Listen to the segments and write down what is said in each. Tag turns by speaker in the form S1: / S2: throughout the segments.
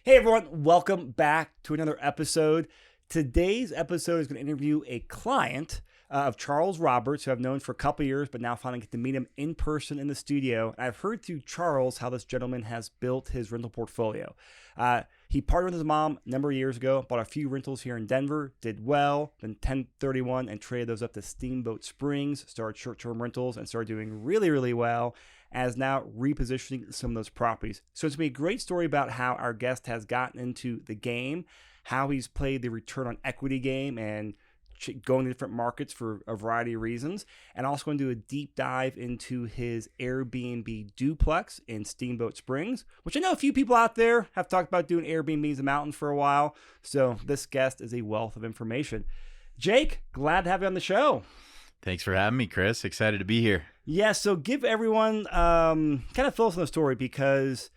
S1: Hey everyone, welcome back to another episode. Today's episode is going to interview a client of Charles Roberts, who I've known for a couple years, but now finally get to meet him in person in the studio. And I've heard through Charles how this gentleman has built his rental portfolio. He partnered with his mom a number of years ago, bought a few rentals here in Denver, did well, then 1031 and traded those up to Steamboat Springs, started short-term rentals, and started doing really, really well, as now repositioning some of those properties. So it's going to be a great story about how our guest has gotten into the game, how he's played the return on equity game and going to different markets for a variety of reasons, and also going to do a deep dive into his Airbnb duplex in Steamboat Springs, which I know a few people out there have talked about doing Airbnbs in the mountains for a while. So this guest is a wealth of information. Jake, glad to have you on the show.
S2: Thanks for having me, Chris. Excited to be here.
S1: Yeah, so give everyone kind of fill us in the story, because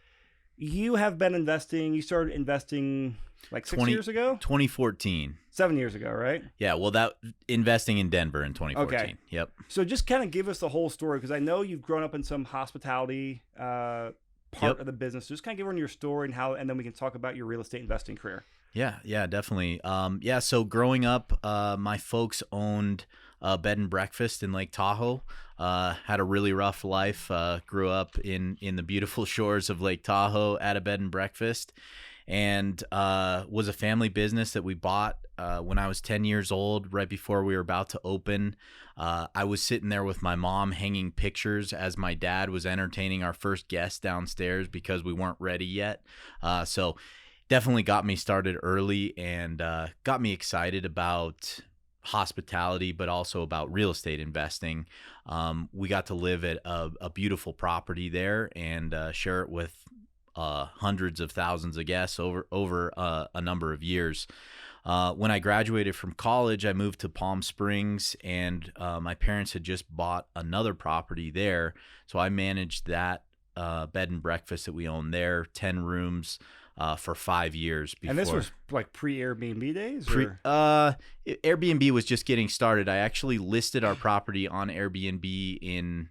S1: you have been investing. You started investing like 6 years ago?
S2: 2014.
S1: 7 years ago, right?
S2: Yeah, well, that investing in Denver in 2014.
S1: Okay.
S2: Yep.
S1: So just kind of give us the whole story, because I know you've grown up in some hospitality part of the business. Just kind of give everyone your story and how, and then we can talk about your real estate investing career.
S2: Yeah, definitely. So growing up, my folks owned a bed and breakfast in Lake Tahoe. Had a really rough life. Grew up in the beautiful shores of Lake Tahoe at a bed and breakfast, and was a family business that we bought when I was 10 years old, right before we were about to open. I was sitting there with my mom hanging pictures as my dad was entertaining our first guest downstairs because we weren't ready yet. So definitely got me started early and got me excited about hospitality, but also about real estate investing. We got to live at a beautiful property there and share it with hundreds of thousands of guests over a number of years. When I graduated from college, I moved to Palm Springs, and my parents had just bought another property there. So I managed that bed and breakfast that we owned there, 10 rooms, for 5 years before.
S1: And this was like pre-Airbnb days?
S2: Airbnb was just getting started. I actually listed our property on Airbnb in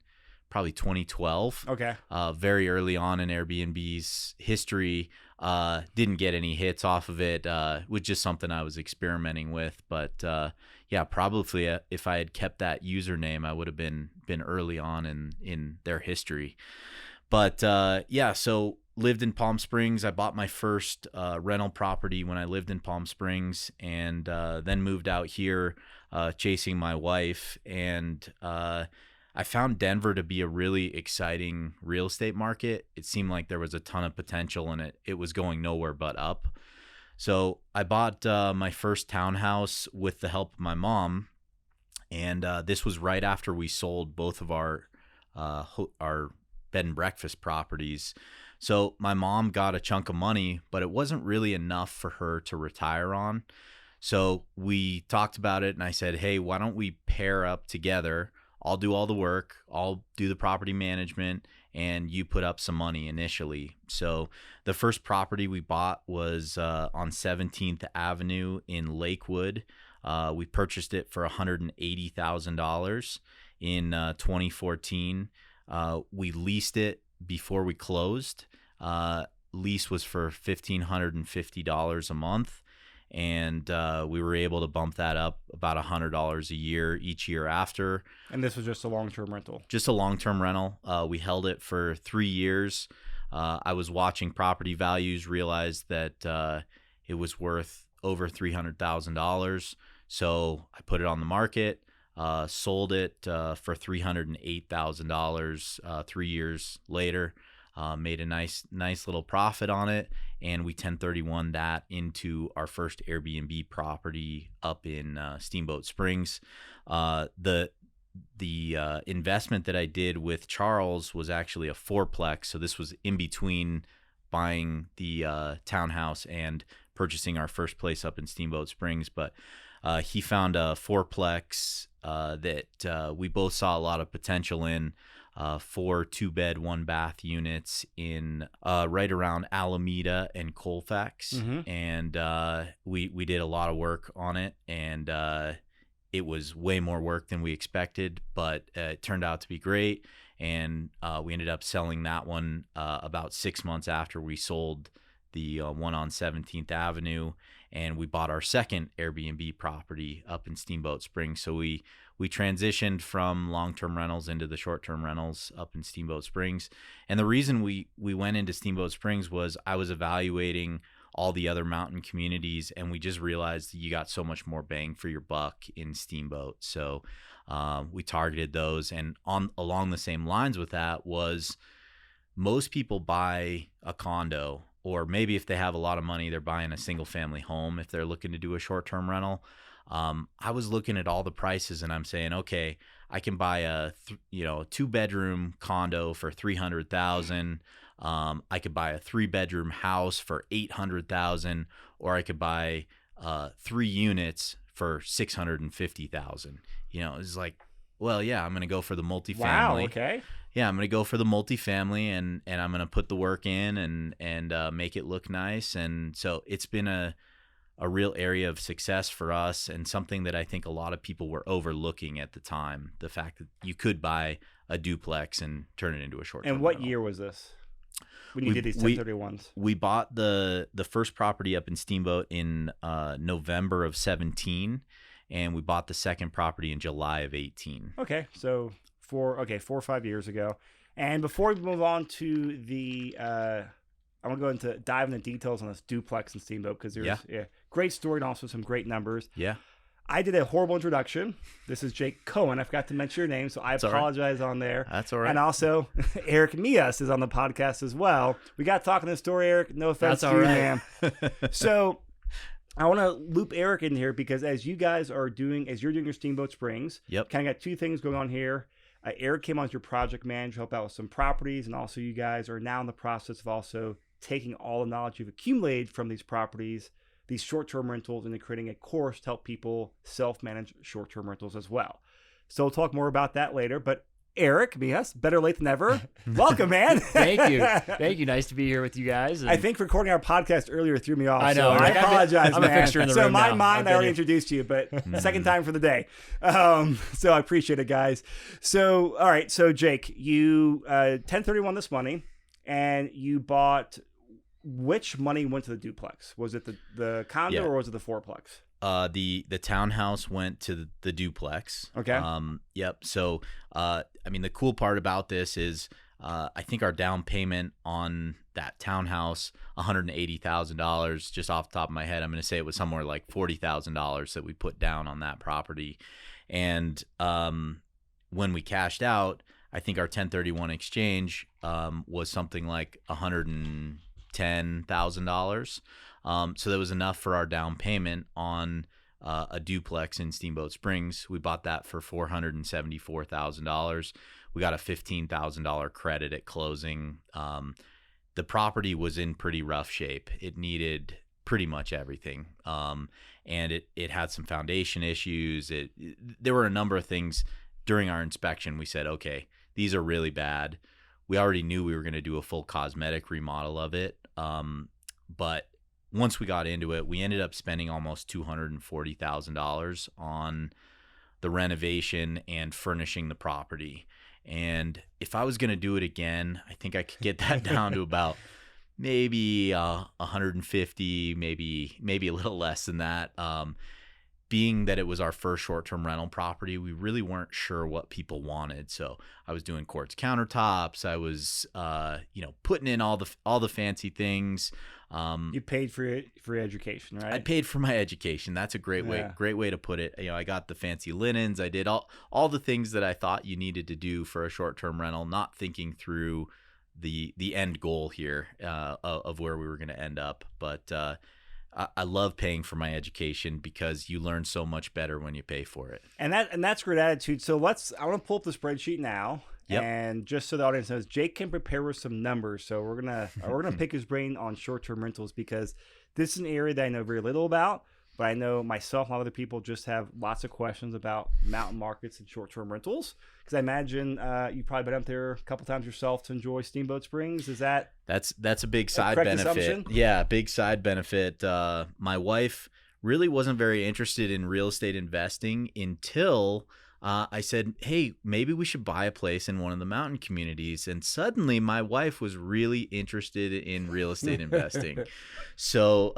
S2: probably 2012.
S1: Okay.
S2: Very early on in Airbnb's history. Didn't get any hits off of it. Was just something I was experimenting with. But probably if I had kept that username, I would have been early on in their history. But so lived in Palm Springs. I bought my first rental property when I lived in Palm Springs, and then moved out here chasing my wife. And I found Denver to be a really exciting real estate market. It seemed like there was a ton of potential, and it was going nowhere but up. So I bought my first townhouse with the help of my mom, and this was right after we sold both of our bed and breakfast properties. So my mom got a chunk of money, but it wasn't really enough for her to retire on. So we talked about it, and I said, hey, why don't we pair up together? I'll do all the work, I'll do the property management, and you put up some money initially. So the first property we bought was on 17th Avenue in Lakewood. We purchased it for $180,000 in 2014. We leased it before we closed. Lease was for $1,550 a month, and we were able to bump that up about $100 a year each year after.
S1: And this was just a long-term rental? Just
S2: a long-term rental. We held it for 3 years. I was watching property values, realized that it was worth over $300,000. So I put it on the market, sold it for $308,000 3 years later. Made a nice little profit on it, and we 1031 that into our first Airbnb property up in Steamboat Springs. The investment that I did with Charles was actually a fourplex, so this was in between buying the townhouse and purchasing our first place up in Steamboat Springs. But he found a fourplex that we both saw a lot of potential in. 4 2-bed, 1-bath units in right around Alameda and Colfax.
S1: Mm-hmm.
S2: And we did a lot of work on it, and it was way more work than we expected, but it turned out to be great. And we ended up selling that one about 6 months after we sold the one on 17th Avenue, and we bought our second Airbnb property up in Steamboat Springs. So we transitioned from long-term rentals into the short-term rentals up in Steamboat Springs. And the reason we went into Steamboat Springs was I was evaluating all the other mountain communities, and we just realized that you got so much more bang for your buck in Steamboat. So we targeted those. And along the same lines with that was most people buy a condo, or maybe if they have a lot of money, they're buying a single family home if they're looking to do a short-term rental. I was looking at all the prices and I'm saying, okay, I can buy a 2-bedroom condo for $300,000. I could buy a 3-bedroom house for $800,000, or I could buy 3 units for $650,000. It's like, well, yeah, I'm going to go for the multifamily.
S1: Wow. Okay.
S2: Yeah, I'm going to go for the multifamily, and I'm going to put the work in and make it look nice. And so it's been a real area of success for us, and something that I think a lot of people were overlooking at the time, the fact that you could buy a duplex and turn it into a short-term
S1: And what
S2: rental.
S1: year was this when you did these 1031s?
S2: We bought the first property up in Steamboat in November of 17, and we bought the second property in July of 18.
S1: Okay, so 4 or 5 years ago. And before we move on to the I want to go into dive into details on this duplex and Steamboat, because there's great story and also some great numbers.
S2: Yeah.
S1: I did a horrible introduction. This is Jake Cohen. I forgot to mention your name, so I apologize on there.
S2: That's all right.
S1: And also, Eric Mias is on the podcast as well. We got talking this story, Eric. No offense to you, man. So I want to loop Eric in here, because as you guys are doing, as you're doing your Steamboat Springs, kind of got 2 things going on here. Eric came on as your project manager, help out with some properties, and also you guys are now in the process of also taking all the knowledge you've accumulated from these properties, these short-term rentals, and creating a course to help people self-manage short-term rentals as well. So we'll talk more about that later. But Eric, yes, better late than never. Welcome, man.
S3: Thank you. Nice to be here with you guys.
S1: I think recording our podcast earlier threw me off.
S3: I know.
S1: So I apologize,
S3: I'm
S1: man.
S3: a fixture in the
S1: room. So in my
S3: now.
S1: mind, I already introduced you, but second time for the day. So I appreciate it, guys. So, all right. So Jake, you 1031 this money, and you bought. Which money went to the duplex? Was it the condo or was it the fourplex?
S2: The townhouse went to the duplex.
S1: Okay.
S2: Yep. So, the cool part about this is, I think our down payment on that townhouse, $180,000, just off the top of my head, I'm going to say it was somewhere like $40,000 that we put down on that property. And, when we cashed out, I think our 1031 exchange, was something like $110,000. So that was enough for our down payment on a duplex in Steamboat Springs. We bought that for $474,000. We got a $15,000 credit at closing. The property was in pretty rough shape. It needed pretty much everything. And it had some foundation issues. There were a number of things during our inspection. We said, okay, these are really bad. We already knew we were going to do a full cosmetic remodel of it. But once we got into it, we ended up spending almost $240,000 on the renovation and furnishing the property. And if I was going to do it again, I think I could get that down to about maybe 150, maybe a little less than that. Being that it was our first short-term rental property, we really weren't sure what people wanted. So I was doing quartz countertops. I was, putting in all the fancy things.
S1: You paid for your education, right?
S2: I paid for my education. That's a great way to put it. I got the fancy linens. I did all the things that I thought you needed to do for a short-term rental, not thinking through the end goal here of where we were going to end up. But I love paying for my education because you learn so much better when you pay for it.
S1: And that's great attitude. So I want to pull up the spreadsheet now.
S2: Yep.
S1: And just so the audience knows, Jake can prepare with some numbers. So we're gonna pick his brain on short-term rentals, because this is an area that I know very little about, but I know myself and a lot of other people just have lots of questions about mountain markets and short-term rentals. Because I imagine you've probably been up there a couple times yourself to enjoy Steamboat Springs. Is that
S2: that's a big side
S1: correct
S2: benefit?
S1: Assumption?
S2: Yeah, big side benefit. My wife really wasn't very interested in real estate investing until I said, hey, maybe we should buy a place in one of the mountain communities. And suddenly my wife was really interested in real estate investing. So,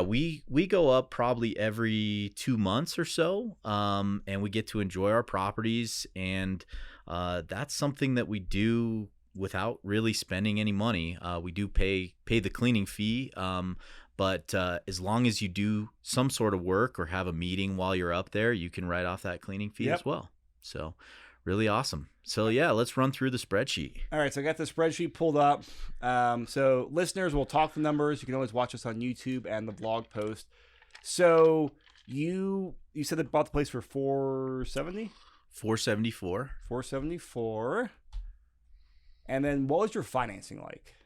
S2: we go up probably every 2 months or so, and we get to enjoy our properties. And that's something that we do without really spending any money. We do pay the cleaning fee, but as long as you do some sort of work or have a meeting while you're up there, you can write off that cleaning fee as well. So really awesome. So yeah, let's run through the spreadsheet.
S1: All right, so I got the spreadsheet pulled up. So listeners, we'll talk the numbers. You can always watch us on YouTube and the blog post. So you said they bought the place for $470?
S2: $474.
S1: $474. And then what was your financing like?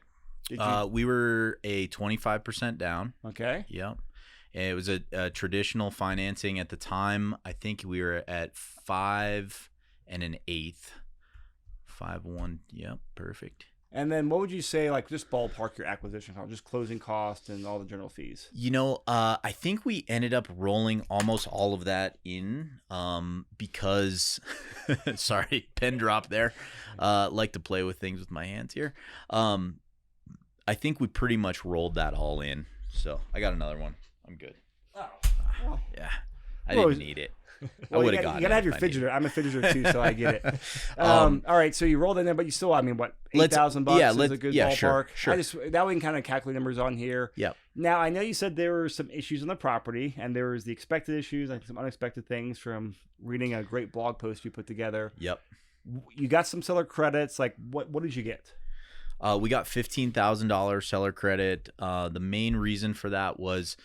S2: We were a 25% down.
S1: Okay.
S2: Yep. It was a traditional financing at the time. I think we were at 5 1/8. 5.1. Yep. Perfect.
S1: And then what would you say, like, just ballpark your acquisition cost, just closing costs and all the general fees?
S2: I think we ended up rolling almost all of that in because, sorry, pen drop there. Like to play with things with my hands here. I think we pretty much rolled that all in. So I got another one. I'm good.
S1: Oh. Well,
S2: yeah. I didn't need it. I would have gotten it.
S1: You got to have your fidgeter. I'm a fidgeter too, so I get it. All right, so you rolled in there, but you still, what, $8,000 is a good ballpark?
S2: Sure.
S1: That we can kind of calculate numbers on here.
S2: Yep.
S1: Now, I know you said there were some issues on the property, and there was the expected issues, like some unexpected things from reading a great blog post you put together.
S2: Yep.
S1: You got some seller credits. Like, what did you get?
S2: We got $15,000 seller credit. The main reason for that was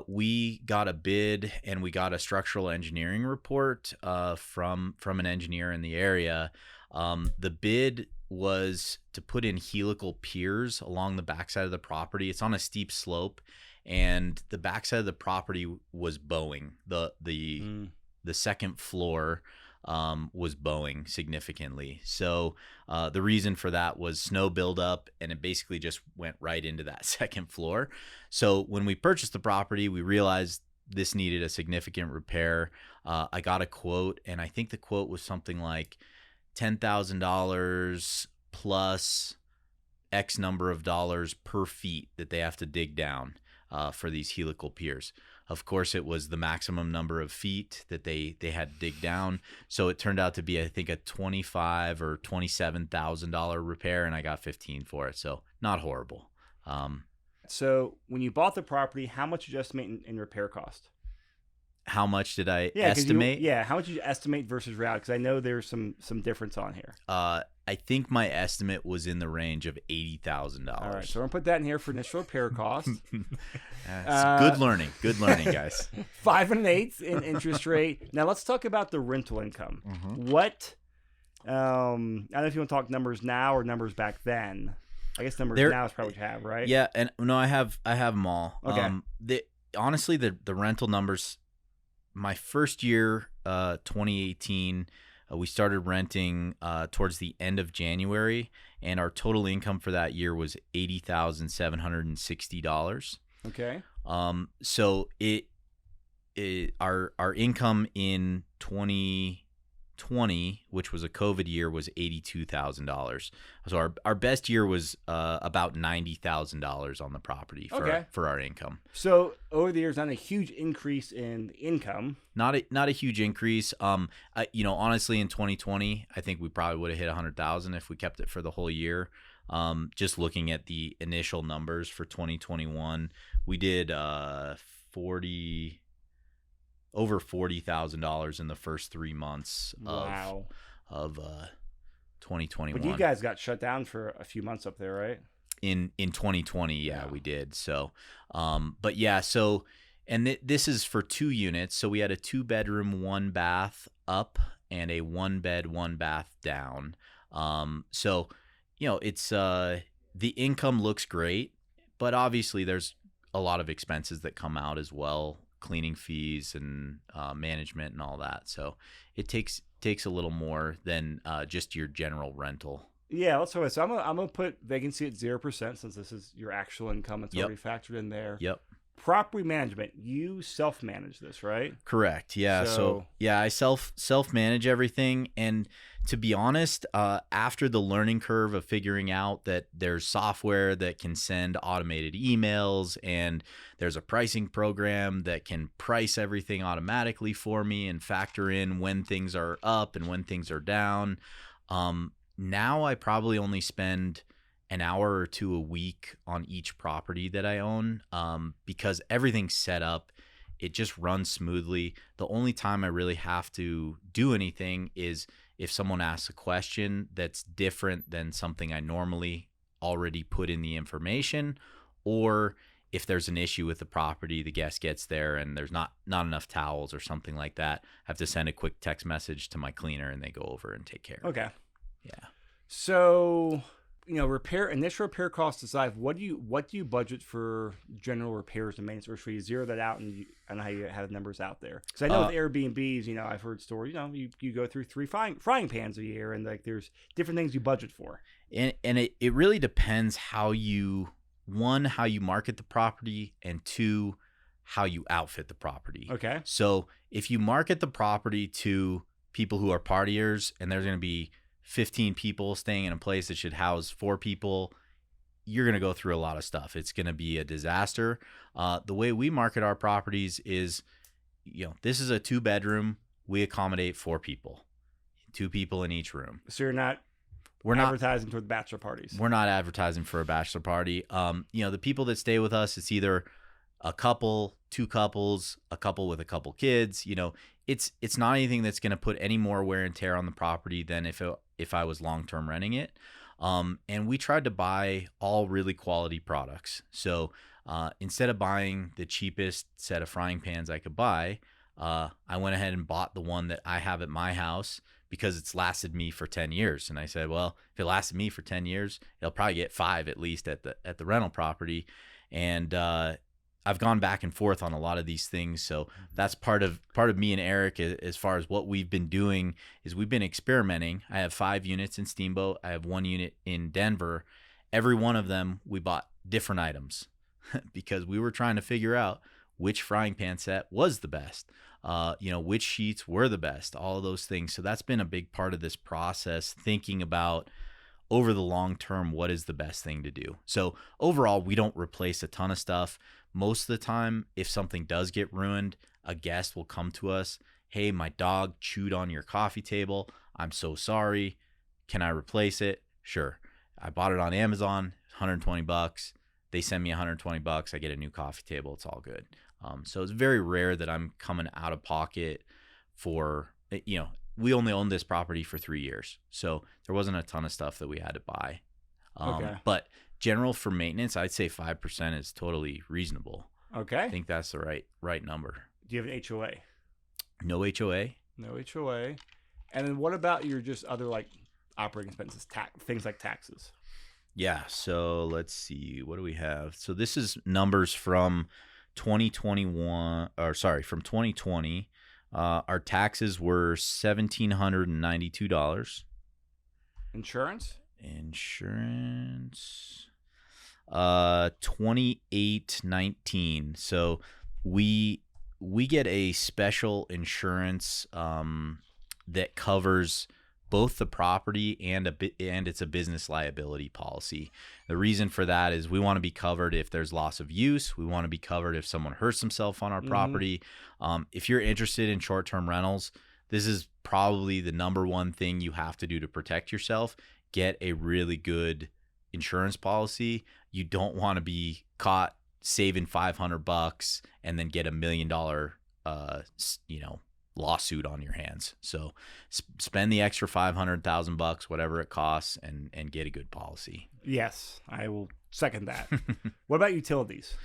S2: we got a bid and we got a structural engineering report from an engineer in the area. The bid was to put in helical piers along the backside of the property. It's on a steep slope, and the backside of the property was bowing. The second floor was bowing significantly. So the reason for that was snow buildup, and it basically just went right into that second floor. So when we purchased the property, we realized this needed a significant repair. I got a quote, and I think the quote was something like $10,000 plus X number of dollars per feet that they have to dig down for these helical piers. Of course, it was the maximum number of feet that they had to dig down. So it turned out to be, I think, a $25,000 or $27,000 repair, and I got 15 for it. So not horrible.
S1: So when you bought the property, how much did you estimate in repair cost?
S2: How much did I estimate?
S1: How much did you estimate versus reality? Because I know there's some difference on here.
S2: I think my estimate was in the range of $80,000.
S1: All right, so we're going to put that in here for initial repair cost.
S2: Good learning, guys.
S1: 5 1/8 in interest rate. Now let's talk about the rental income.
S2: Mm-hmm.
S1: What? I don't know if you want to talk numbers now or numbers back then. I guess numbers now is probably what you have, right?
S2: Yeah, and no, I have them all.
S1: Okay.
S2: Honestly, the rental numbers. My first year, 2018, we started renting towards the end of January, and our total income for that year was $80,760.
S1: Okay.
S2: So our income in 2020, which was a COVID year, was $82,000. So our best year was about $90,000 on the property for our income.
S1: So over the years, not a huge increase in income.
S2: Not a huge increase. Honestly, in 2020, I think we probably would have hit 100,000 if we kept it for the whole year. Just looking at the initial numbers for 2021, we did over $40,000 in the first 3 months of 2021.
S1: But you guys got shut down for a few months up there, right?
S2: In 2020, we did. So, this is for 2 units. So we had a 2-bedroom, 1-bath up and a 1-bed, 1-bath down. It's the income looks great, but obviously there's a lot of expenses that come out as well. Cleaning fees and management and all that. So it takes a little more than just your general rental.
S1: Yeah, let's talk about it. So I'm gonna put vacancy at 0% since this is your actual income. It's already factored in there.
S2: Yep.
S1: property management, you self-manage this, right?
S2: Correct. Yeah. So yeah, I self manage everything. And to be honest, after the learning curve of figuring out that there's software that can send automated emails and there's a pricing program that can price everything automatically for me and factor in when things are up and when things are down. Now I probably only spend an hour or two a week on each property that I own, because everything's set up. It just runs smoothly. The only time I really have to do anything is if someone asks a question that's different than something I normally already put in the information, or if there's an issue with the property, the guest gets there and there's not enough towels or something like that, I have to send a quick text message to my cleaner and they go over and take care of it.
S1: Okay.
S2: Yeah.
S1: So, initial repair costs aside, what do you budget for general repairs and maintenance, or should you zero that out and I don't know how you have the numbers out there? Because I know with Airbnbs, I've heard stories, you go through 3 frying pans a year, and like there's different things you budget for.
S2: And it really depends how you market the property, and 2, how you outfit the property.
S1: Okay.
S2: So if you market the property to people who are partiers and there's going to be 15 people staying in a place that should house 4 people, you're going to go through a lot of stuff. It's going to be a disaster. The way we market our properties is, this is a 2-bedroom. We accommodate 4 people, 2 people in each room.
S1: So we're not advertising for the bachelor parties.
S2: We're not advertising for a bachelor party. The people that stay with us, it's either a couple, 2 couples, a couple with a couple kids. It's not anything that's going to put any more wear and tear on the property than if I was long-term renting it. And we tried to buy all really quality products. So instead of buying the cheapest set of frying pans I could buy, I went ahead and bought the one that I have at my house because it's lasted me for 10 years. And I said, well, if it lasted me for 10 years, it'll probably get 5 at least at the rental property. And I've gone back and forth on a lot of these things. So that's part of me and Eric as far as what we've been doing is we've been experimenting. I have 5 units in Steamboat. I have 1 unit in Denver. Every one of them, we bought different items because we were trying to figure out which frying pan set was the best, which sheets were the best, all of those things. So that's been a big part of this process, thinking about over the long term, what is the best thing to do? So overall, we don't replace a ton of stuff. Most of the time, if something does get ruined, a guest will come to us. Hey, my dog chewed on your coffee table. I'm so sorry. Can I replace it? Sure. I bought it on Amazon, $120. They send me $120. I get a new coffee table. It's all good. So it's very rare that I'm coming out of pocket for, we only owned this property for 3 years. So there wasn't a ton of stuff that we had to buy. But general for maintenance, I'd say 5% is totally reasonable.
S1: Okay.
S2: I think that's the right number.
S1: Do you have an HOA?
S2: No HOA.
S1: No HOA. And then what about your just other like operating expenses, things like taxes?
S2: Yeah. So let's see. What do we have? So this is numbers from 2020. Our taxes were $1,792.
S1: Insurance,
S2: $2,819. So we get a special insurance that covers both the property and it's a business liability policy. The reason for that is we want to be covered if there's loss of use. We want to be covered if someone hurts themselves on our property. If you're interested in short-term rentals, this is probably the number one thing you have to do to protect yourself. Get a really good insurance policy. You don't want to be caught saving $500 and then get $1 million, lawsuit on your hands. So spend the extra $500,000, whatever it costs, and get a good policy.
S1: Yes, I will second that. What about utilities?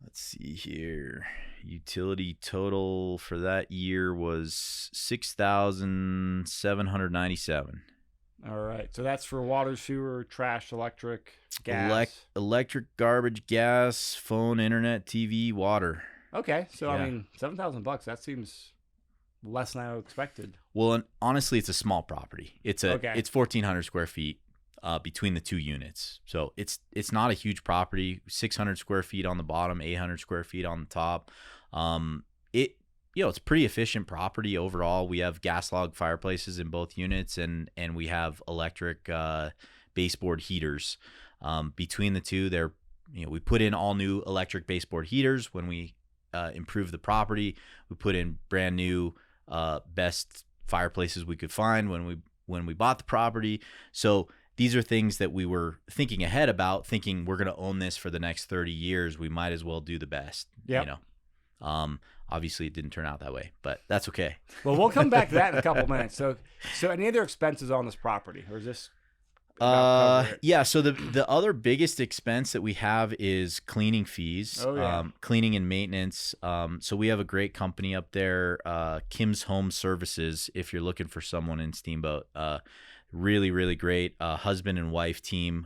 S2: Let's see here. Utility total for that year was $6,797.
S1: All right. So that's for water, sewer, trash, electric, gas.
S2: Electric, garbage, gas, phone, internet, TV, water.
S1: Okay. So,
S2: Yeah.
S1: I mean, $7,000, that seems less than I expected.
S2: Well, and honestly, it's a small property. It's 1,400 square feet. between the 2 units. So it's not a huge property, 600 square feet on the bottom, 800 square feet on the top. It's a pretty efficient property overall. We have gas log fireplaces in both units, and we have electric baseboard heaters. Between the two, we put in all new electric baseboard heaters when we improve the property. We put in brand new best fireplaces we could find when we bought the property. So these are things that we were thinking ahead about, thinking we're going to own this for the next 30 years. We might as well do the best.
S1: Yep.
S2: Obviously it didn't turn out that way, but that's okay.
S1: Well, we'll come back to that in a couple minutes. So any other expenses on this property, or is this?
S2: Yeah. So the other biggest expense that we have is cleaning fees, cleaning and maintenance. So we have a great company up there, Kim's Home Services. If you're looking for someone in Steamboat, really, really great husband and wife team.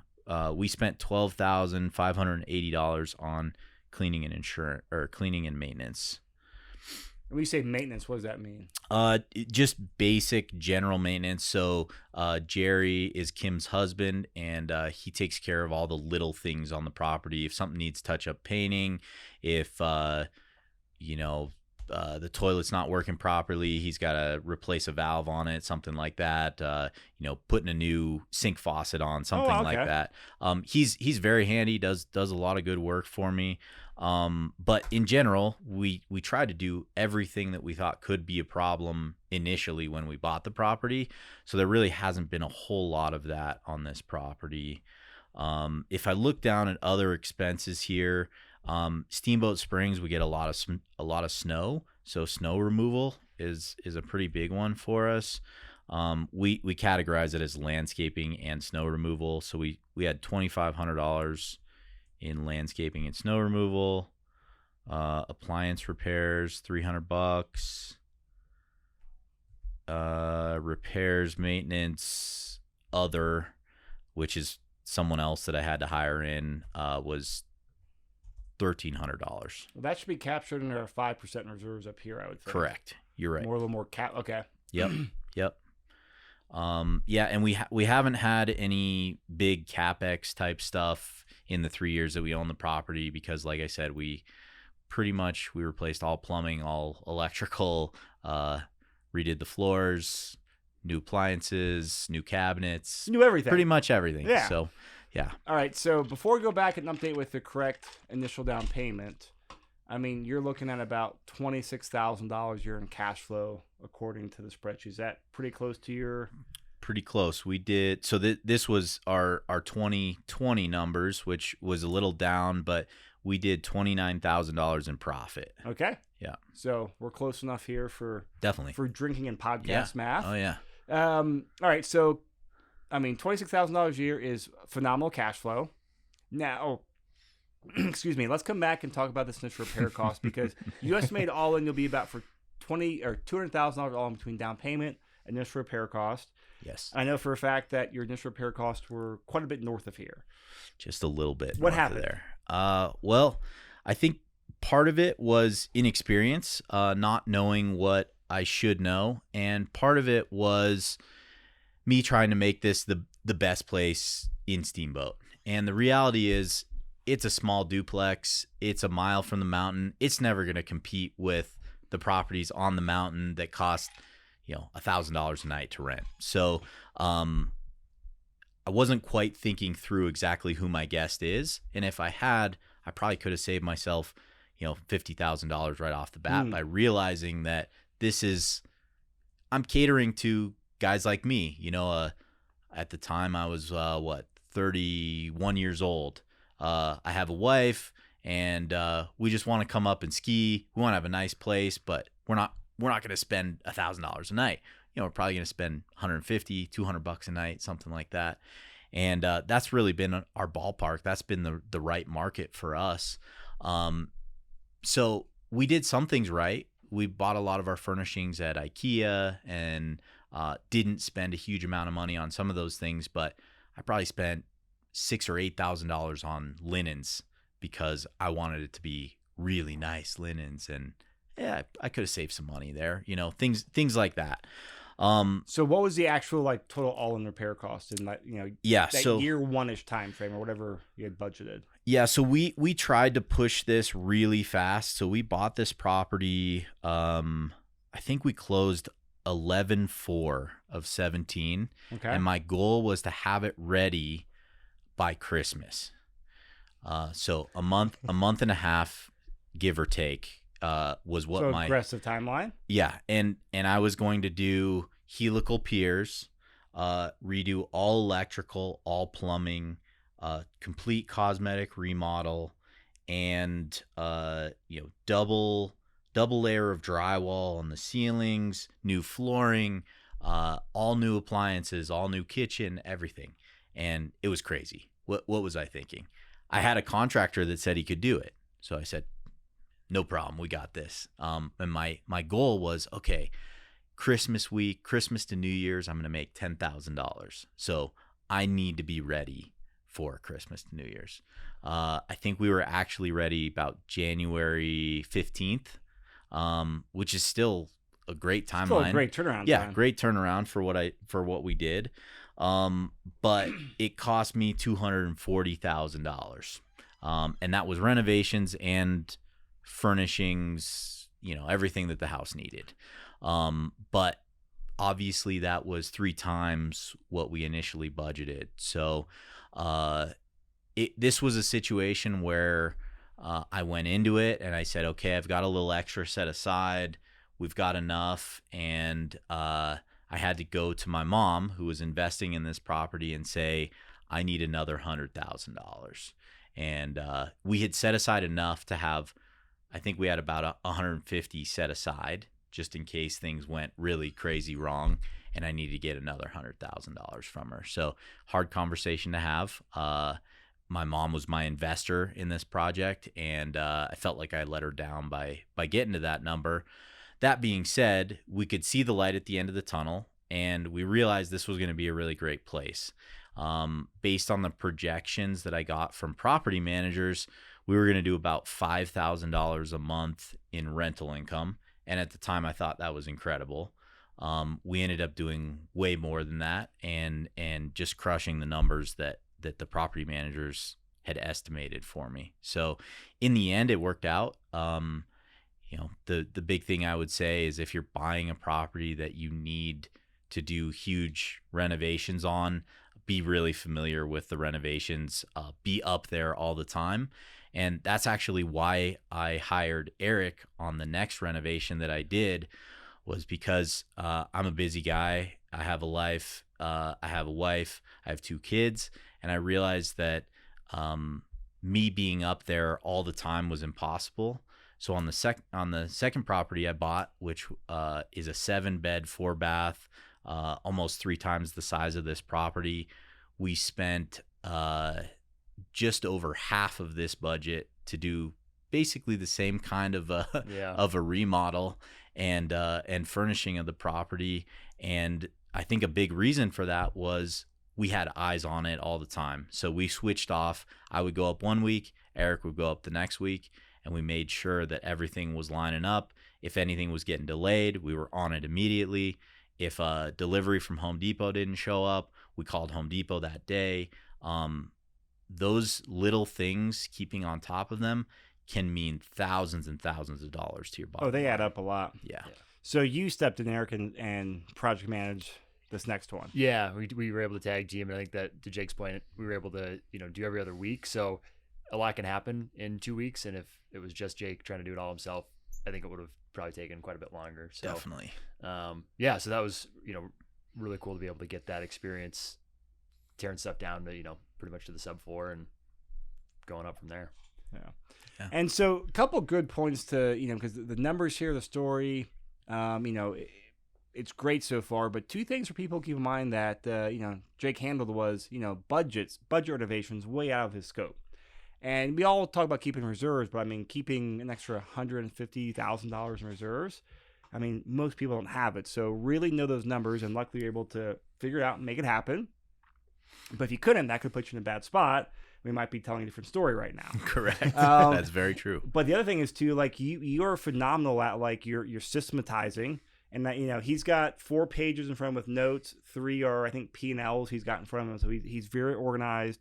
S2: We spent $12,580 on cleaning and insurance, or cleaning and maintenance.
S1: When you say maintenance, what does that mean?
S2: Just basic general maintenance. So Jerry is Kim's husband, and he takes care of all the little things on the property. If something needs touch-up painting, if the toilet's not working properly, he's got to replace a valve on it, something like that. Putting a new sink faucet on, something like that. He's very handy, does a lot of good work for me. But in general, we tried to do everything that we thought could be a problem initially when we bought the property. So there really hasn't been a whole lot of that on this property. If I look down at other expenses here, Steamboat Springs, we get a lot of snow. So snow removal is a pretty big one for us. We categorize it as landscaping and snow removal. So we had $2,500 in landscaping and snow removal, appliance repairs, $300, repairs, maintenance, other, which is someone else that I had to hire in, was $1,300.
S1: Well, that should be captured in our 5% reserves up here, I would think.
S2: Correct. You're right.
S1: A little more okay.
S2: Yep. Yep. Yeah, and we haven't had any big CapEx type stuff in the 3 years that we own the property, because like I said, we replaced all plumbing, all electrical, redid the floors, new appliances, new cabinets,
S1: new everything,
S2: pretty much everything.
S1: Yeah.
S2: So yeah.
S1: All right. So before we go back and update with the correct initial down payment, I mean, you're looking at about $26,000 a year in cash flow according to the spreadsheet. Is that pretty close to your?
S2: Pretty close. We did. So this was our 2020 numbers, which was a little down, but we did $29,000 in profit.
S1: Okay.
S2: Yeah.
S1: So we're close enough here for
S2: definitely
S1: for drinking and podcast math.
S2: Oh yeah.
S1: All right. So, I mean, $26,000 a year is phenomenal cash flow. Now, excuse me. Let's come back and talk about this initial repair cost, because you estimate all in, you'll be about for $200,000 all in between down payment, initial repair cost.
S2: Yes.
S1: I know for a fact that your initial repair costs were quite a bit north of here.
S2: Just a little bit.
S1: What happened
S2: there? Well, I think part of it was inexperience, not knowing what I should know, and part of it was me trying to make this the best place in Steamboat. And the reality is, it's a small duplex. It's a mile from the mountain. It's never going to compete with the properties on the mountain that cost $1,000 a night to rent. So I wasn't quite thinking through exactly who my guest is, and if I had, I probably could have saved myself $50,000 right off the bat by realizing that I'm catering to guys like me. At the time I was 31 years old. I have a wife, and we just want to come up and ski. We want to have a nice place, but we're not going to spend $1,000 a night. We're probably going to spend $150, $200 a night, something like that. And that's really been our ballpark. That's been the right market for us. So we did some things right. We bought a lot of our furnishings at IKEA and didn't spend a huge amount of money on some of those things, but I probably spent $6,000 or $8,000 on linens because I wanted it to be really nice linens, and yeah, I could have saved some money there, things like that.
S1: So what was the actual like total all-in repair cost in that,
S2: Yeah,
S1: that
S2: so
S1: year one-ish time frame or whatever you had budgeted?
S2: yeah, so we tried to push this really fast. So we bought this property. I think we closed 11/4 of 17,
S1: Okay.
S2: and my goal was to have it ready by Christmas. So a month and a half, give or take, was what
S1: So
S2: my
S1: aggressive timeline.
S2: yeah, and I was going to do helical piers, redo all electrical, all plumbing, complete cosmetic remodel, and double layer of drywall on the ceilings, new flooring, all new appliances, all new kitchen, everything. And it was crazy. What was I thinking? I had a contractor that said he could do it. So I said, no problem, we got this. And my goal was, okay, Christmas week, Christmas to New Year's, I'm going to make $10,000. So I need to be ready for Christmas to New Year's. I think we were actually ready about January 15th, which is still a great timeline.
S1: Still a great turnaround
S2: Yeah,
S1: time.
S2: great turnaround for what we did. But it cost me $240,000. And that was renovations and furnishings, everything that the house needed. But obviously that was 3 times what we initially budgeted. So, this was a situation where, I went into it and I said, okay, I've got a little extra set aside. We've got enough. And, I had to go to my mom, who was investing in this property, and say, I need another $100,000. And we had set aside enough to have, I think we had about 150 set aside just in case things went really crazy wrong, and I needed to get another $100,000 from her. So hard conversation to have. My mom was my investor in this project, and I felt like I let her down by getting to that number. That being said, we could see the light at the end of the tunnel, and we realized this was going to be a really great place. Based on the projections that I got from property managers, we were going to do about $5,000 a month in rental income. And at the time, I thought that was incredible. We ended up doing way more than that, and just crushing the numbers that the property managers had estimated for me. So in the end, it worked out. The big thing I would say is if you're buying a property that you need to do huge renovations on, be really familiar with the renovations, be up there all the time. And that's actually why I hired Eric on the next renovation that I did, was because I'm a busy guy. I have a life. I have a wife. I have 2 kids. And I realized that me being up there all the time was impossible. So on the second property I bought, which is a 7-bed, 4-bath, almost 3 times the size of this property, we spent just over half of this budget to do basically the same kind of a remodel and furnishing of the property. And I think a big reason for that was we had eyes on it all the time. So we switched off. I would go up one week, Eric would go up the next week, and we made sure that everything was lining up. If anything was getting delayed, we were on it immediately. If a delivery from Home Depot didn't show up, we called Home Depot that day. Those little things, keeping on top of them, can mean thousands and thousands of dollars to your bottom.
S1: Oh, they
S2: line.
S1: add up a lot.
S2: Yeah.
S1: So you stepped in, Eric, and project managed this next one.
S3: Yeah, we were able to tag team, and I think that, to Jake's point, we were able to do every other week. So a lot can happen in 2 weeks, and if it was just Jake trying to do it all himself, I think it would have probably taken quite a bit longer. So
S2: Definitely.
S3: So that was really cool to be able to get that experience, tearing stuff down to pretty much to the sub 4 and going up from there.
S1: Yeah.
S2: Yeah.
S1: And so a couple good points to, because the numbers here, the story, it's great so far, but 2 things for people to keep in mind that, Jake handled was, budget renovations way out of his scope. And we all talk about keeping reserves, but keeping an extra $150,000 in reserves, most people don't have it. So really know those numbers, and luckily you're able to figure it out and make it happen. But if you couldn't, that could put you in a bad spot. We might be telling a different story right now.
S2: Correct. That's very true.
S1: But the other thing is too, you're phenomenal at you're systematizing And that, he's got 4 pages in front of him with notes. 3 are, I think, P&Ls he's got in front of him. So he's very organized.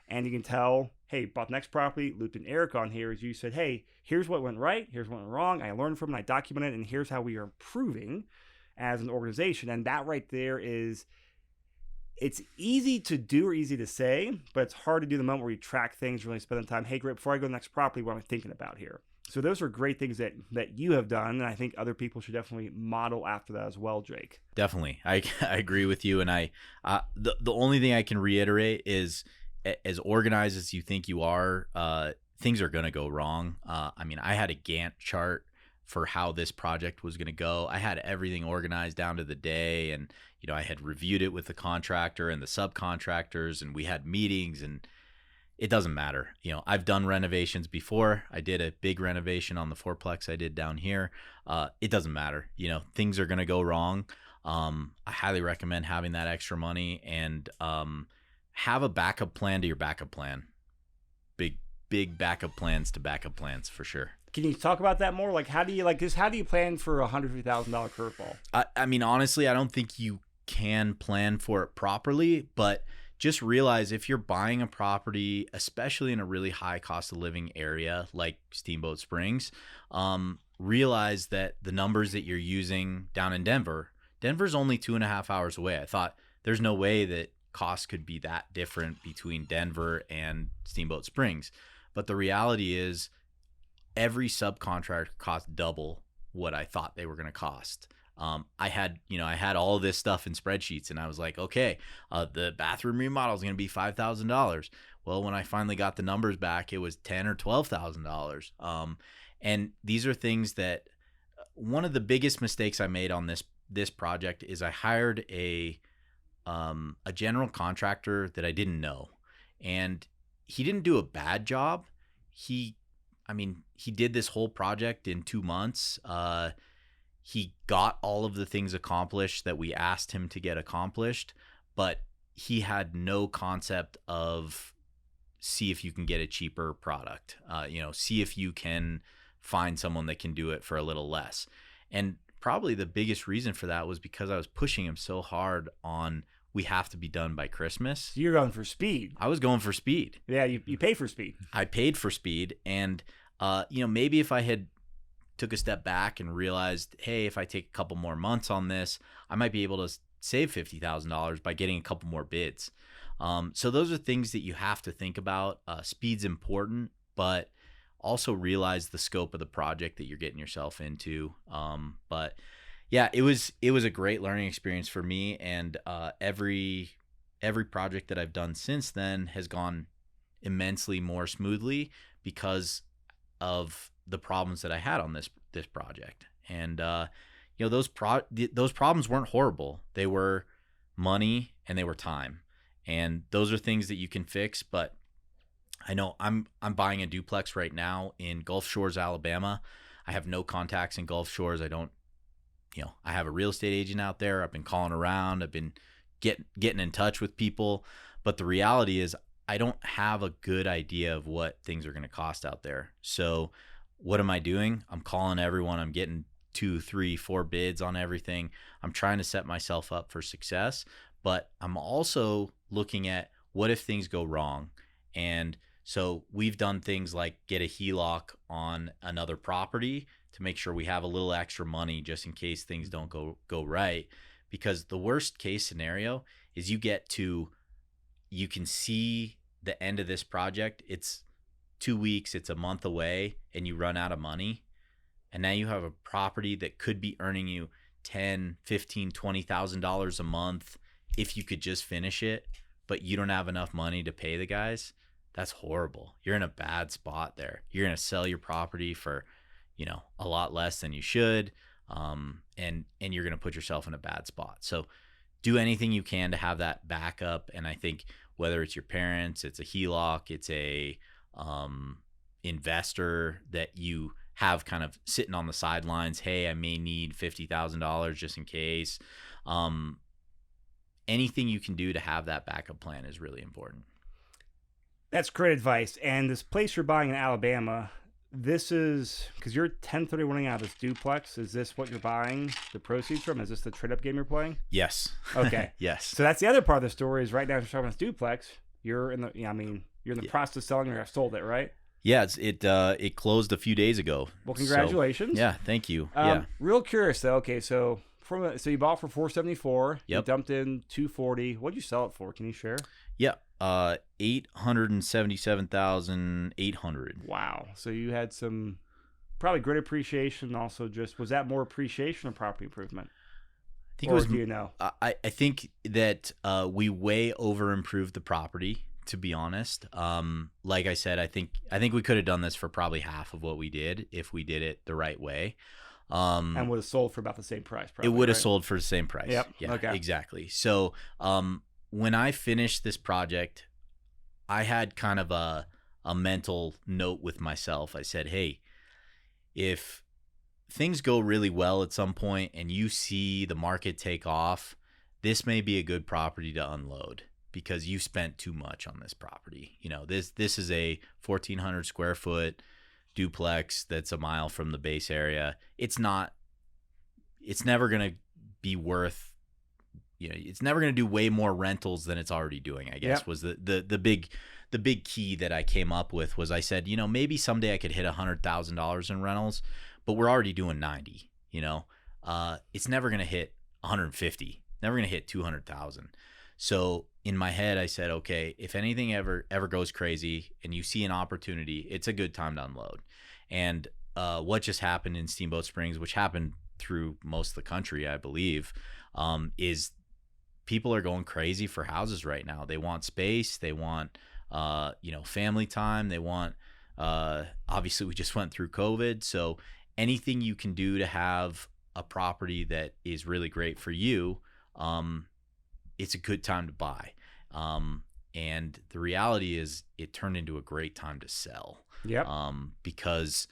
S1: And you can tell, hey, bought the next property, looped in Eric on here, as you said, hey, here's what went right, here's what went wrong. I learned from it, I documented it, and here's how we are improving as an organization. And that right there is, it's easy to do or easy to say, but it's hard to do the moment where you track things, really spend the time, hey, great, before I go to the next property, what am I thinking about here? So those are great things that you have done, and I think other people should definitely model after that as well, Jake.
S2: Definitely. I agree with you. And the only thing I can reiterate is, as organized as you think you are, things are going to go wrong. I mean, I had a Gantt chart for how this project was going to go. I had everything organized down to the day, and I had reviewed it with the contractor and the subcontractors, and we had meetings, and it doesn't matter. I've done renovations before. I did a big renovation on the fourplex I did down here. It doesn't matter. Things are going to go wrong. I highly recommend having that extra money, and have a backup plan to your backup plan. Big backup plans to backup plans for sure.
S1: Can you talk about that more? Like, how do you plan for a $150,000 curveball?
S2: I mean, honestly, I don't think you can plan for it properly, but just realize if you're buying a property, especially in a really high cost of living area like Steamboat Springs, realize that the numbers that you're using down in Denver's only 2.5 hours away. I thought there's no way that costs could be that different between Denver and Steamboat Springs. But the reality is every subcontractor costs double what I thought they were going to cost. I had all of this stuff in spreadsheets, and I was like, okay, the bathroom remodel is going to be $5,000. Well, when I finally got the numbers back, it was $10,000 or $12,000. And these are things that one of the biggest mistakes I made on this project is I hired a general contractor that I didn't know, and he didn't do a bad job. He did this whole project in 2 months. He got all of the things accomplished that we asked him to get accomplished, but he had no concept of see if you can get a cheaper product, see if you can find someone that can do it for a little less. And probably the biggest reason for that was because I was pushing him so hard on we have to be done by Christmas.
S1: You're going for speed.
S2: I was going for speed.
S1: Yeah, you pay for speed.
S2: I paid for speed, and maybe if I had took a step back and realized, hey, if I take a couple more months on this, I might be able to save $50,000 by getting a couple more bids. So those are things that you have to think about. Speed's important, but also realize the scope of the project that you're getting yourself into. But yeah, it was a great learning experience for me, and every project that I've done since then has gone immensely more smoothly because of the problems that I had on this project. And those problems weren't horrible. They were money and they were time, and those are things that you can fix. But I know I'm buying a duplex right now in Gulf Shores, Alabama. I have no contacts in Gulf Shores. I have a real estate agent out there. I've been calling around. I've been getting in touch with people. But the reality is I don't have a good idea of what things are going to cost out there. So what am I doing? I'm calling everyone. I'm getting 2, 3, 4 bids on everything. I'm trying to set myself up for success, but I'm also looking at what if things go wrong. And so we've done things like get a HELOC on another property to make sure we have a little extra money just in case things don't go right. Because the worst case scenario is you can see the end of this project. It's 2 weeks, it's a month away, and you run out of money. And now you have a property that could be earning you $10,000, $15,000, $20,000 a month if you could just finish it, but you don't have enough money to pay the guys. That's horrible. You're in a bad spot there. You're going to sell your property for, a lot less than you should. And you're going to put yourself in a bad spot. So do anything you can to have that backup. And I think whether it's your parents, it's a HELOC, it's a investor that you have kind of sitting on the sidelines. Hey, I may need $50,000 just in case. Anything you can do to have that backup plan is really important.
S1: That's great advice. And this place you're buying in Alabama, this is because you're 1031ing out of this duplex. Is this what you're buying the proceeds from? Is this the trade up game you're playing?
S2: Yes.
S1: Okay.
S2: Yes.
S1: So that's the other part of the story is right now, if you're talking about this duplex, you're in the, you're in the process of selling or have sold it, right?
S2: Yeah, it closed a few days ago.
S1: Well, congratulations.
S2: So, yeah, thank you. Yeah.
S1: Real curious though. Okay, so so you bought for 474.
S2: Yep.
S1: You dumped in 240. What'd you sell it for? Can you share?
S2: Yeah. 877,800.
S1: Wow. So you had some probably great appreciation. Also, just was that more appreciation or property improvement?
S2: I think
S1: or
S2: it was.
S1: Do you know?
S2: I think that we way over improved the property. To be honest, like I said, I think we could have done this for probably half of what we did if we did it the right way.
S1: And would have sold for about the same price. Probably,
S2: it would have
S1: right?
S2: sold for the same price.
S1: Yep.
S2: Yeah.
S1: Okay.
S2: Exactly. So, when I finished this project, I had kind of a mental note with myself. I said, "Hey, if things go really well at some point and you see the market take off, this may be a good property to unload." Because you spent too much on this property. You know, this is a 1,400 square foot duplex that's a mile from the base area. It's never going to be worth, it's never going to do way more rentals than it's already doing, I guess. Yep. Was the big key that I came up with was I said, maybe someday I could hit $100,000 in rentals, but we're already doing 90, it's never going to hit 150, never going to hit 200,000. So in my head, I said, okay, if anything ever goes crazy and you see an opportunity, it's a good time to unload. And what just happened in Steamboat Springs, which happened through most of the country, I believe, is people are going crazy for houses right now. They want space. They want, family time. They want, obviously we just went through COVID. So anything you can do to have a property that is really great for you, it's a good time to buy. And the reality is it turned into a great time to sell.
S1: Yep.
S2: Because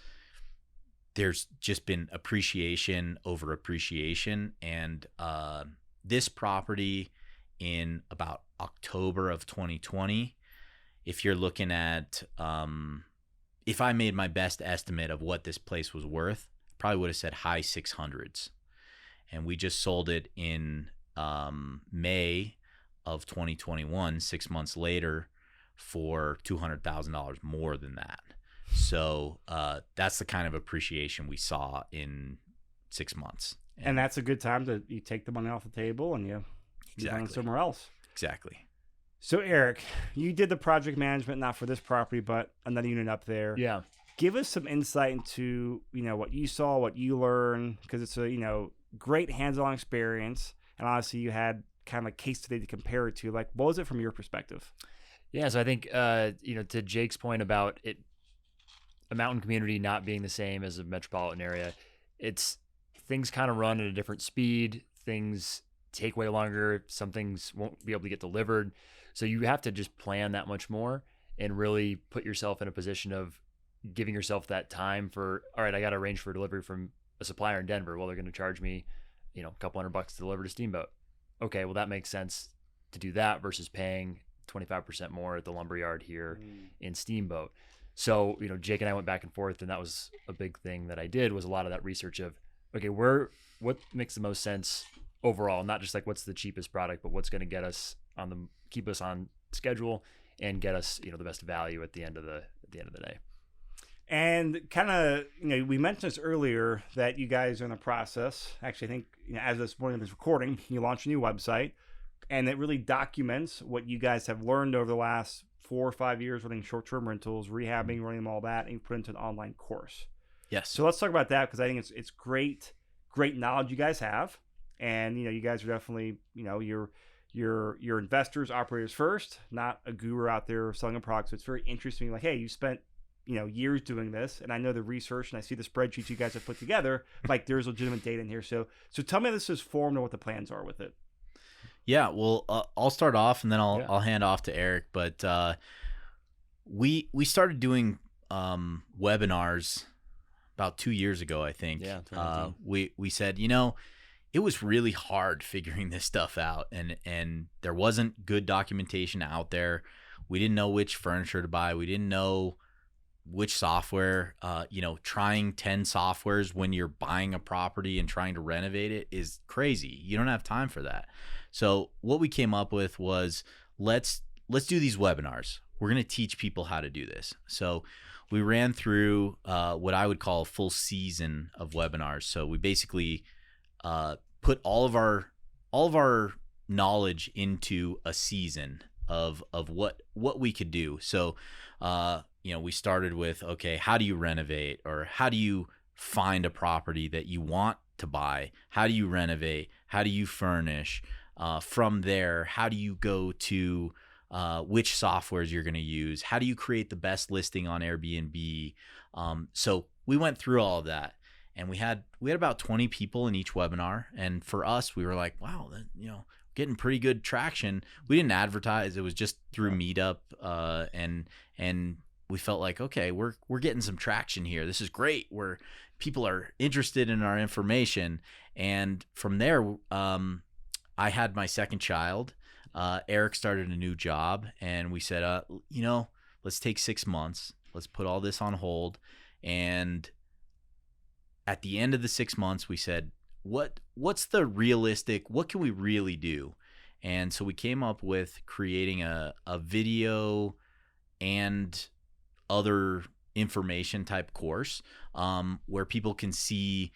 S2: there's just been appreciation over appreciation. And this property in about October of 2020, if you're looking at, if I made my best estimate of what this place was worth, probably would have said high 600s. And we just sold it in May of 2021, 6 months later, for $200,000 more than that. So that's the kind of appreciation we saw in 6 months.
S1: And that's a good time to you take the money off the table and you move on somewhere else.
S2: Exactly.
S1: So Eric, you did the project management not for this property, but another unit up there.
S3: Yeah.
S1: Give us some insight into what you saw, what you learned, because it's a great hands-on experience. And honestly, you had kind of a case study to compare it to. Like, what was it from your perspective?
S3: Yeah, so I think, to Jake's point about it, a mountain community not being the same as a metropolitan area, things kind of run at a different speed. Things take way longer. Some things won't be able to get delivered. So you have to just plan that much more and really put yourself in a position of giving yourself that time for, all right, I got to arrange for delivery from a supplier in Denver. Well, they're going to charge me, a couple $100 to deliver to Steamboat. Okay, well, that makes sense to do that versus paying 25% more at the lumberyard here in Steamboat. So, Jake and I went back and forth, and that was a big thing that I did, was a lot of that research of, okay, what makes the most sense overall, not just like what's the cheapest product, but what's going to get us keep us on schedule and get us, the best value at the end of the day.
S1: And kind of, we mentioned this earlier that you guys are in the process. Actually, I think as this morning of this recording, you launched a new website, and it really documents what you guys have learned over the last 4 or 5 years running short-term rentals, rehabbing, running them all that, and you put it into an online course.
S2: Yes.
S1: So let's talk about that, because I think it's great knowledge you guys have, and you guys are definitely you're investors, operators first, not a guru out there selling a product. So it's very interesting. Like, hey, you spent years doing this, and I know the research, and I see the spreadsheets you guys have put together. Like, there's legitimate data in here. So tell me how this is formed and what the plans are with it.
S2: Yeah, well, I'll start off, and then I'll hand off to Eric. But we started doing webinars about 2 years ago, I think.
S3: Yeah.
S2: We said, it was really hard figuring this stuff out, and there wasn't good documentation out there. We didn't know which furniture to buy. We didn't know which software, trying 10 softwares when you're buying a property and trying to renovate it is crazy. You don't have time for that. So what we came up with was let's do these webinars. We're going to teach people how to do this. So we ran through what I would call a full season of webinars. So we basically put all of our knowledge into a season of what we could do. So we started with, okay, how do you renovate, or how do you find a property that you want to buy? How do you renovate? How do you furnish? From there, how do you go to which softwares you're going to use? How do you create the best listing on Airbnb? So we went through all of that, and we had about 20 people in each webinar. And for us, we were like, wow, getting pretty good traction. We didn't advertise; it was just through Meetup, and we felt like, okay, we're getting some traction here. This is great. Where people are interested in our information, and from there, I had my second child. Eric started a new job, and we said, let's take 6 months. Let's put all this on hold. And at the end of the 6 months, we said, what's the realistic, what can we really do? And so we came up with creating a video and other information type course where people can see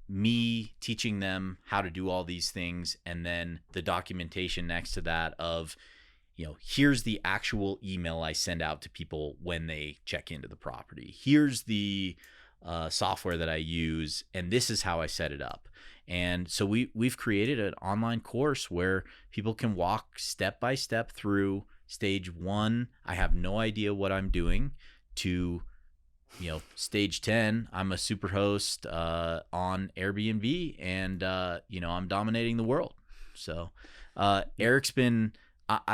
S2: me teaching them how to do all these things, and then the documentation next to that of, here's the actual email I send out to people when they check into the property. Here's the software that I use, and this is how I set it up. And so we've created an online course where people can walk step by step through stage 1, I have no idea what I'm doing, to stage 10, I'm a super host on Airbnb, and I'm dominating the world. So I've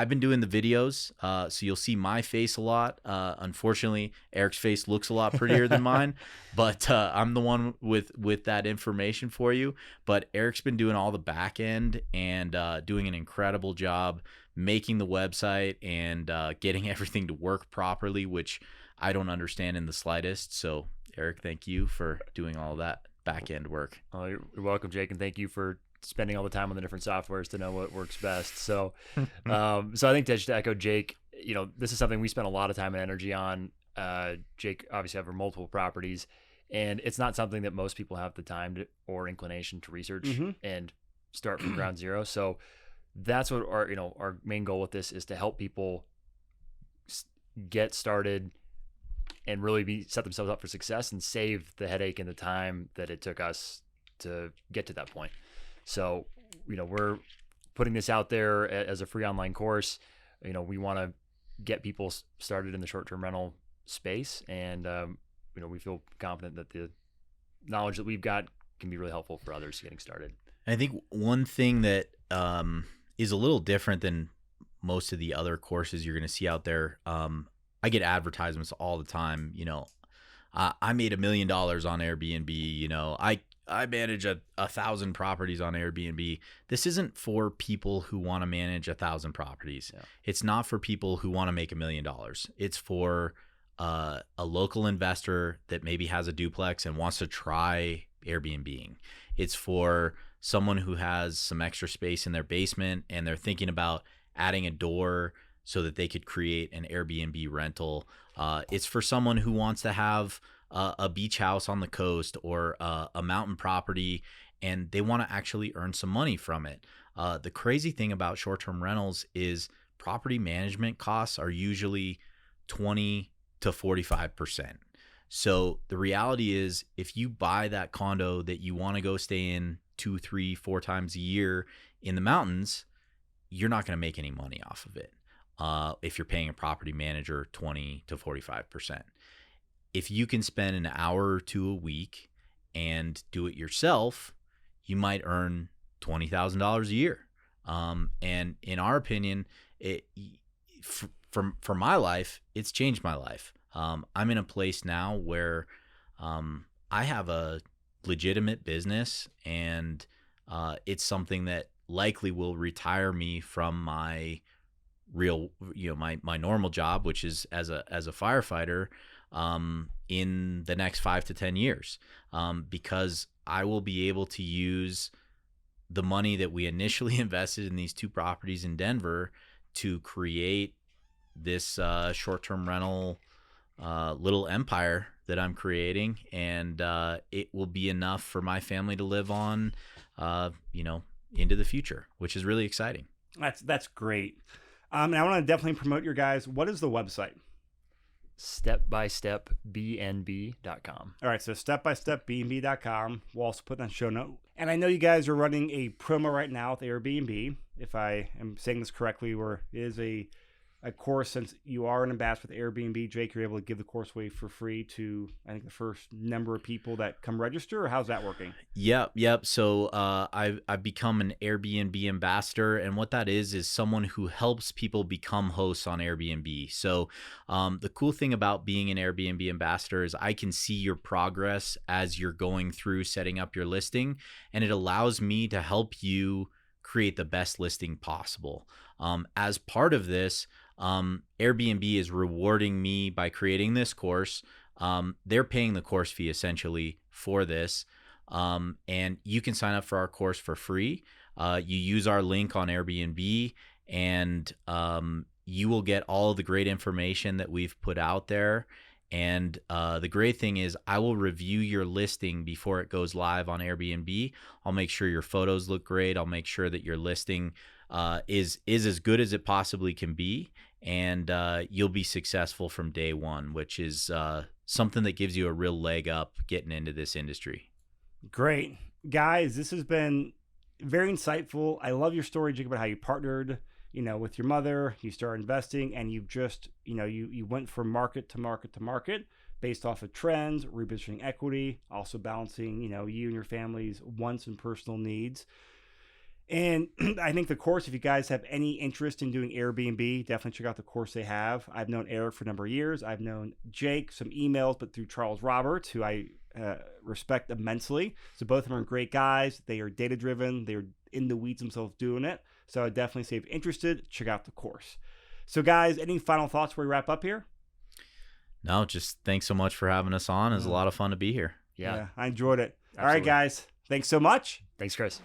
S2: been doing the videos, so you'll see my face a lot. Unfortunately, Eric's face looks a lot prettier than mine, but I'm the one with that information for you. But Eric's been doing all the back end and doing an incredible job making the website and getting everything to work properly, which I don't understand in the slightest. So Eric, thank you for doing all that back end work.
S3: Oh, you're welcome, Jake, and thank you for spending all the time on the different softwares to know what works best. So, so I think to echo Jake, this is something we spend a lot of time and energy on. Jake obviously have multiple properties, and it's not something that most people have the time or inclination to research and start from ground zero. So that's what our main goal with this is, to help people get started and really set themselves up for success and save the headache and the time that it took us to get to that point. So, we're putting this out there as a free online course. We want to get people started in the short-term rental space, and we feel confident that the knowledge that we've got can be really helpful for others getting started.
S2: I think one thing that is a little different than most of the other courses you're going to see out there. I get advertisements all the time. I made $1 million on Airbnb. I manage 1,000 properties on Airbnb. This isn't for people who want to manage 1,000 properties. Yeah. It's not for people who want to make $1 million. It's for a local investor that maybe has a duplex and wants to try Airbnb-ing. It's for someone who has some extra space in their basement and they're thinking about adding a door so that they could create an Airbnb rental. It's for someone who wants to have a beach house on the coast or a mountain property, and they want to actually earn some money from it. The crazy thing about short-term rentals is property management costs are usually 20 to 45%. So the reality is, if you buy that condo that you want to go stay in 2, 3, 4 times a year in the mountains, you're not going to make any money off of it. If you're paying a property manager 20 to 45%. If you can spend an hour or two a week and do it yourself, you might earn $20,000 a year. And in our opinion, for my life, it's changed my life. I'm in a place now where I have a legitimate business, and it's something that likely will retire me from my real, my normal job, which is as a firefighter. in the next 5 to 10 years, because I will be able to use the money that we initially invested in these 2 properties in Denver to create this short-term rental little empire that I'm creating, and it will be enough for my family to live on, into the future, which is really exciting.
S1: That's great. And I want to definitely promote your guys. What is the website?
S3: stepbystepbnb.com.
S1: All right, so stepbystepbnb.com. We'll also put that in the show note. And I know you guys are running a promo right now with Airbnb, if I am saying this correctly, where it is a course. Since you are an ambassador with Airbnb, Jake, you're able to give the course away for free to, I think, the first number of people that come register, or how's that working?
S2: Yep. So I've become an Airbnb ambassador, and what that is someone who helps people become hosts on Airbnb. So the cool thing about being an Airbnb ambassador is I can see your progress as you're going through setting up your listing, and it allows me to help you create the best listing possible. As part of this, Airbnb is rewarding me by creating this course. They're paying the course fee essentially for this. And you can sign up for our course for free. You use our link on Airbnb, and you will get all of the great information that we've put out there. And the great thing is I will review your listing before it goes live on Airbnb. I'll make sure your photos look great. I'll make sure that your listing is as good as it possibly can be, and you'll be successful from day one, which is something that gives you a real leg up getting into this industry. Great.
S1: Guys, this has been very insightful. I love your story, Jake, about how you partnered, with your mother, you started investing, and you just, you went from market to market to market based off of trends, repositioning equity, also balancing, you and your family's wants and personal needs. And I think the course, if you guys have any interest in doing Airbnb, definitely check out the course they have. I've known Eric for a number of years. I've known Jake, some emails, but through Charles Roberts, who I respect immensely. So both of them are great guys. They are data-driven. They're in the weeds themselves doing it. So I definitely say if you're interested, check out the course. So guys, any final thoughts before we wrap up here?
S2: No, just thanks so much for having us on. It was a lot of fun to be here.
S3: Yeah,
S1: I enjoyed it.
S3: Absolutely.
S1: All right, guys. Thanks so much.
S3: Thanks, Chris.